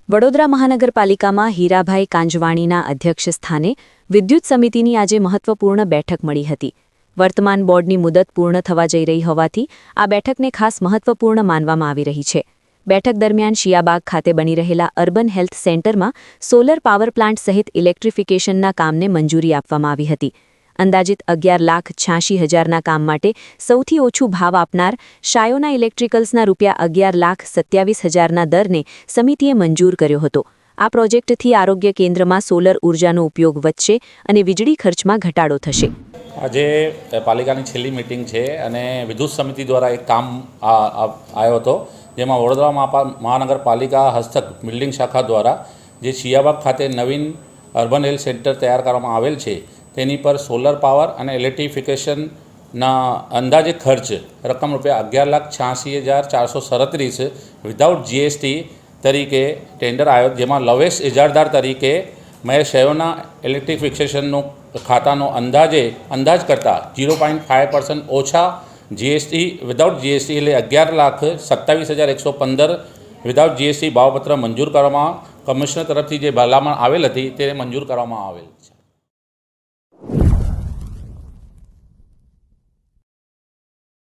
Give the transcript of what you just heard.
વડોદરા મહાનગરપાલિકામાં હીરાભાઈ કાંજવાણીના અધ્યક્ષસ્થાને વિદ્યુત સમિતિની આજે મહત્વપૂર્ણ બેઠક મળી હતી। વર્તમાન બોર્ડની મુદત પૂર્ણ થવા જઈ રહી હોવાથી આ બેઠકને ખાસ મહત્વપૂર્ણ માનવામાં આવી રહી છે। બેઠક દરમિયાન શિયાબાગ ખાતે બની રહેલા અર્બન હેલ્થ સેન્ટરમાં સોલર પાવર પ્લાન્ટ સહિત ઇલેક્ટ્રિફિકેશનના કામને મંજૂરી આપવામાં આવી હતી। અંદાજિત 11,86,000ના કામ માટે સૌથી ઓછું ભાવ આપનાર શાયોના ઇલેક્ટ્રિકલ્સના ₹11,27,000ના દરને સમિતિએ મંજૂર કર્યો હતો। આ પ્રોજેક્ટથી આરોગ્ય કેન્દ્રમાં સોલર ઉર્જાનો ઉપયોગ વધશે અને વીજળી ખર્ચમાં ઘટાડો થશે। આજે પાલિકાની છેલ્લી મીટિંગ છે અને વિદ્યુત સમિતિ દ્વારા એક કામ આવ્યો હતો, જેમાં વડોદરા મહાનગરપાલિકા હસ્તક બિલ્ડિંગ શાખા દ્વારા જે શિયાબાગ ખાતે નવીન અર્બન હેલ્થ સેન્ટર તૈયાર કરવામાં આવેલ છે તેની પર સોલર પાવર અને ઇલેક્ટ્રિફિકેશનના અંદાજે ખર્ચ રકમ ₹11,86,437 વિધાઉટ જીએસટી તરીકે ટેન્ડર આવ્યો, જેમાં લોવેસ્ટ ઇજારદાર તરીકે મેં શયોના ઇલેક્ટ્રિફિકેશનનું ખાતાનો અંદાજ કરતાં 0.5% ઓછા જીએસટી વિધાઉટ જીએસટી એટલે 11,27,115 વિધાઉટ જીએસટી ભાવપત્ર મંજૂર કરવામાં કમિશનર તરફથી જે ભલામણ આવેલ હતી તે મંજૂર કરવામાં આવેલ છે।